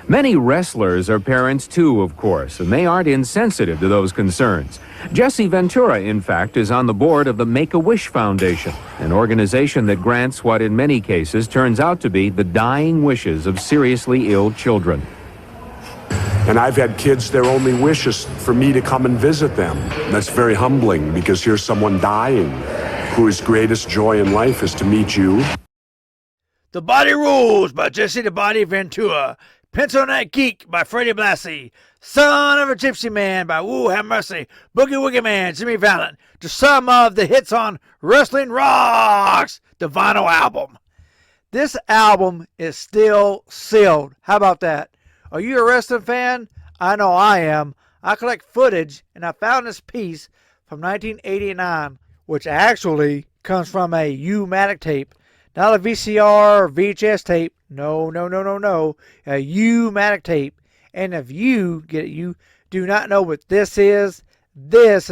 Many wrestlers are parents too, of course, and they aren't insensitive to those concerns. Jesse Ventura, in fact, is on the board of the Make-A-Wish Foundation, an organization that grants what in many cases turns out to be the dying wishes of seriously ill children. And I've had kids, their only wish is for me to come and visit them. That's very humbling, because here's someone dying whose greatest joy in life is to meet you. The Body Rules by Jesse the Body Ventura. Pencil Neck Geek by Freddie Blassie. Son of a Gypsy Man by Woo Have Mercy. Boogie Woogie Man, Jimmy Valiant. To some of the hits on Wrestling Rocks, the vinyl album. This album is still sealed. How about that? Are you a wrestling fan? I know I am. I collect footage, and I found this piece from 1989, which actually comes from a U-Matic tape. Not a VCR or VHS tape. No. A U-Matic tape. And if you do not know what this is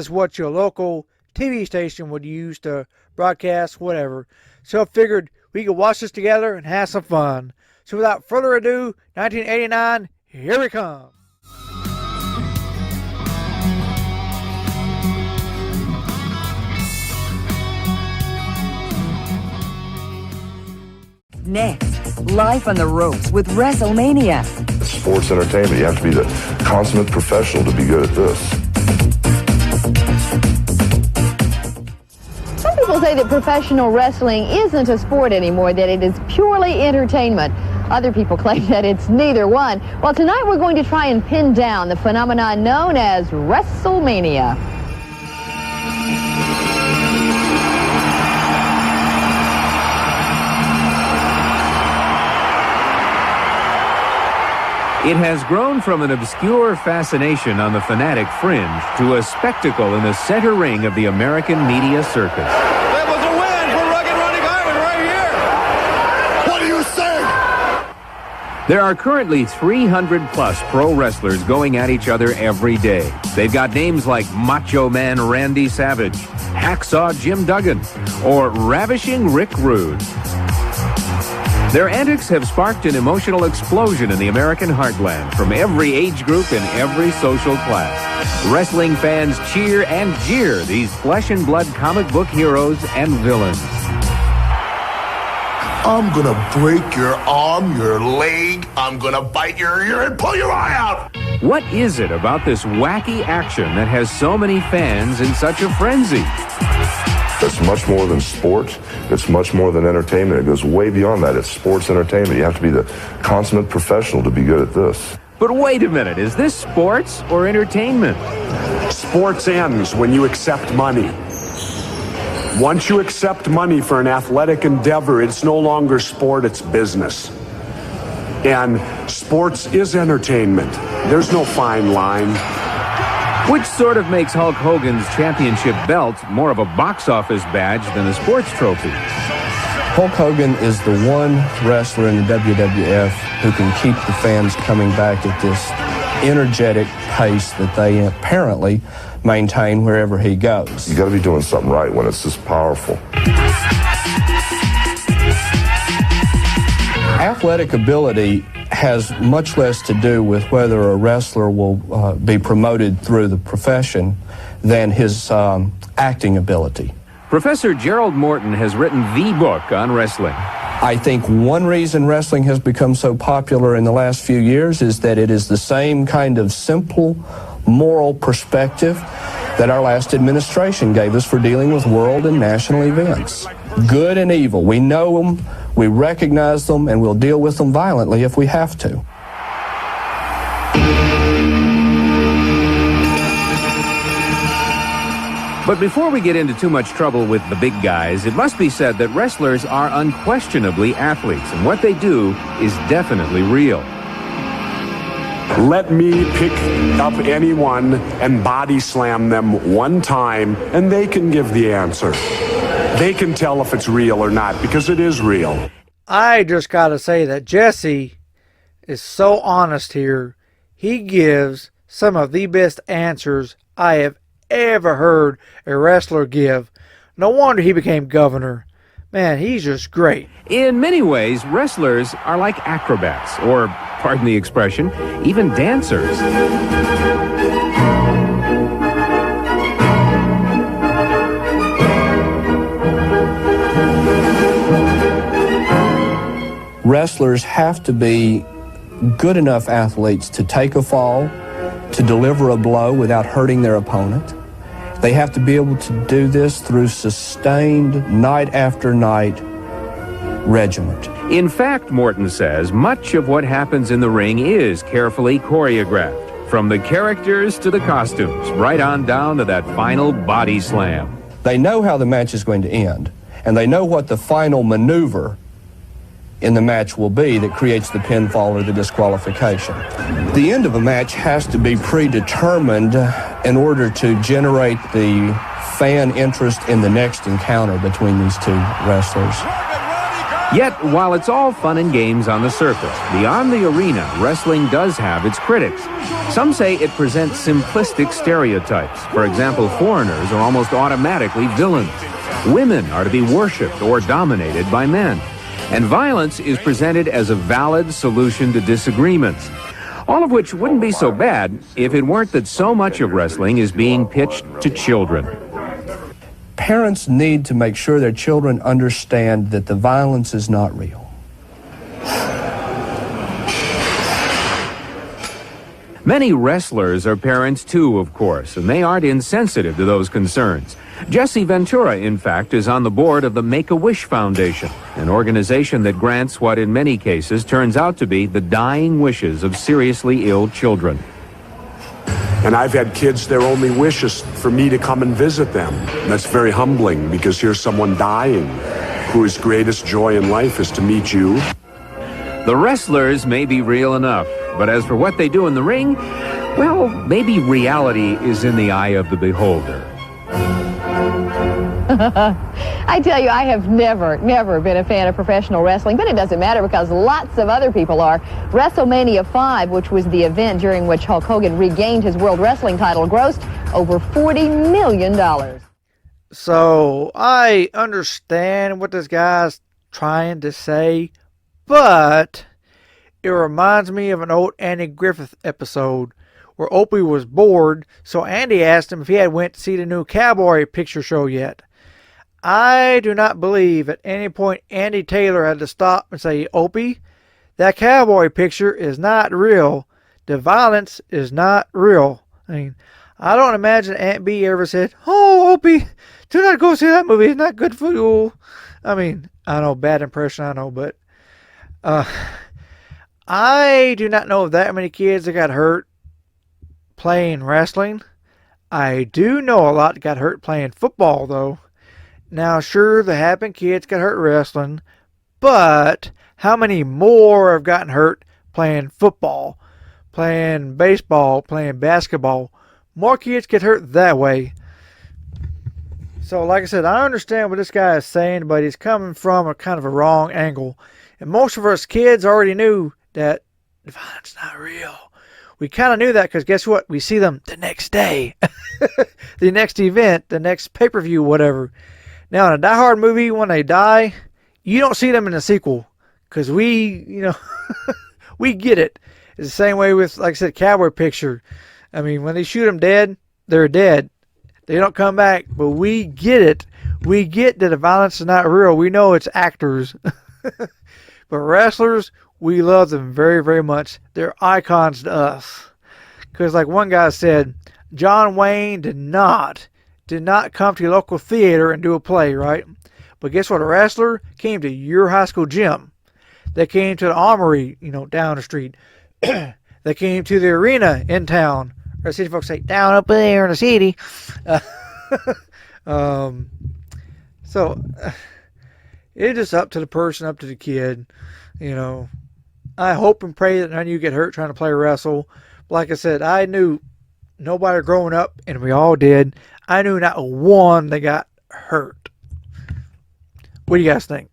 what your local TV station would use to broadcast whatever. So I figured we could watch this together and have some fun. So without further ado, 1989, here we come. Next, life on the ropes with WrestleMania. Sports entertainment, you have to be the consummate professional to be good at this. Some people say that professional wrestling isn't a sport anymore, that it is purely entertainment. Other people claim that it's neither one. Well, tonight we're going to try and pin down the phenomenon known as WrestleMania. It has grown from an obscure fascination on the fanatic fringe to a spectacle in the center ring of the American media circus. That was a win for Rugged Ronnie Garvin right here. What do you say? There are currently 300-plus pro wrestlers going at each other every day. They've got names like Macho Man Randy Savage, Hacksaw Jim Duggan, or Ravishing Rick Rude. Their antics have sparked an emotional explosion in the American heartland from every age group and every social class. Wrestling fans cheer and jeer these flesh-and-blood comic book heroes and villains. I'm gonna break your arm, your leg, I'm gonna bite your ear and pull your eye out! What is it about this wacky action that has so many fans in such a frenzy? It's much more than sport. It's much more than entertainment. It goes way beyond that. It's sports entertainment. You have to be the consummate professional to be good at this. But wait a minute, is this sports or entertainment? Sports ends when you accept money. Once you accept money for an athletic endeavor, it's no longer sport, it's business. And sports is entertainment. There's no fine line. Which sort of makes Hulk Hogan's championship belt more of a box office badge than a sports trophy. Hulk Hogan is the one wrestler in the WWF who can keep the fans coming back at this energetic pace that they apparently maintain wherever he goes. You got to be doing something right when it's this powerful. Athletic ability has much less to do with whether a wrestler will be promoted through the profession than his acting ability. Professor Gerald Morton has written the book on wrestling. I think one reason wrestling has become so popular in the last few years is that it is the same kind of simple moral perspective that our last administration gave us for dealing with world and national events. Good and evil, we know them, we recognize them, and we'll deal with them violently if we have to. But before we get into too much trouble with the big guys, it must be said that wrestlers are unquestionably athletes, and what they do is definitely real. Let me pick up anyone and body slam them one time, and they can give the answer. They can tell if it's real or not, because it is real. I just gotta say that Jesse is so honest here. He gives some of the best answers I have ever heard a wrestler give. No wonder he became governor. Man, he's just great. In many ways, wrestlers are like acrobats or pardon the expression, even dancers. Wrestlers have to be good enough athletes to take a fall, to deliver a blow without hurting their opponent. They have to be able to do this through sustained night after night regiment. In fact, Morton says, much of what happens in the ring is carefully choreographed, from the characters to the costumes, right on down to that final body slam. They know how the match is going to end, and they know what the final maneuver in the match will be that creates the pinfall or the disqualification. The end of a match has to be predetermined in order to generate the fan interest in the next encounter between these two wrestlers. Yet, while it's all fun and games on the surface, beyond the arena, wrestling does have its critics. Some say it presents simplistic stereotypes. For example, foreigners are almost automatically villains. Women are to be worshipped or dominated by men. And violence is presented as a valid solution to disagreements. All of which wouldn't be so bad if it weren't that so much of wrestling is being pitched to children. Parents need to make sure their children understand that the violence is not real. Many wrestlers are parents too, of course, and they aren't insensitive to those concerns. Jesse Ventura, in fact, is on the board of the Make-A-Wish Foundation, an organization that grants what in many cases turns out to be the dying wishes of seriously ill children. And I've had kids, their only wish is for me to come and visit them. And that's very humbling, because here's someone dying whose greatest joy in life is to meet you. The wrestlers may be real enough, but as for what they do in the ring, well, maybe reality is in the eye of the beholder. I tell you, I have never been a fan of professional wrestling, but it doesn't matter because lots of other people are. WrestleMania 5, which was the event during which Hulk Hogan regained his World Wrestling title, grossed over $40 million. So, I understand what this guy's trying to say, but it reminds me of an old Andy Griffith episode where Opie was bored, so Andy asked him if he had went to see the new Cowboy picture show yet. I do not believe at any point Andy Taylor had to stop and say, Opie, that cowboy picture is not real. The violence is not real. I mean, I don't imagine Aunt Bee ever said, oh, Opie, do not go see that movie. It's not good for you. I mean, I know, bad impression, I know, but I do not know of that many kids that got hurt playing wrestling. I do know a lot got hurt playing football, though. Now, sure, the happen kids got hurt wrestling, but how many more have gotten hurt playing football, playing baseball, playing basketball? More kids get hurt that way. So, like I said, I understand what this guy is saying, but he's coming from a kind of a wrong angle. And most of us kids already knew that the violence is not real. We kind of knew that because guess what? We see them the next day, the next event, the next pay-per-view, whatever. Now, in a Die Hard movie, when they die, you don't see them in the sequel because we get it. It's the same way with, like I said, Cowboy picture. I mean, when they shoot them dead, they're dead. They don't come back, but we get it. We get that the violence is not real. We know it's actors. But wrestlers, we love them very, very much. They're icons to us. Because like one guy said, John Wayne did not come to your local theater and do a play, right? But guess what? A wrestler came to your high school gym. They came to the Armory, down the street. They came to the arena in town. Or city folks say, down up there in the city. It's just up to the person, up to the kid. I hope and pray that none of you get hurt trying to play wrestle. But like I said, I knew nobody growing up, and we all did. I knew not one that got hurt. What do you guys think?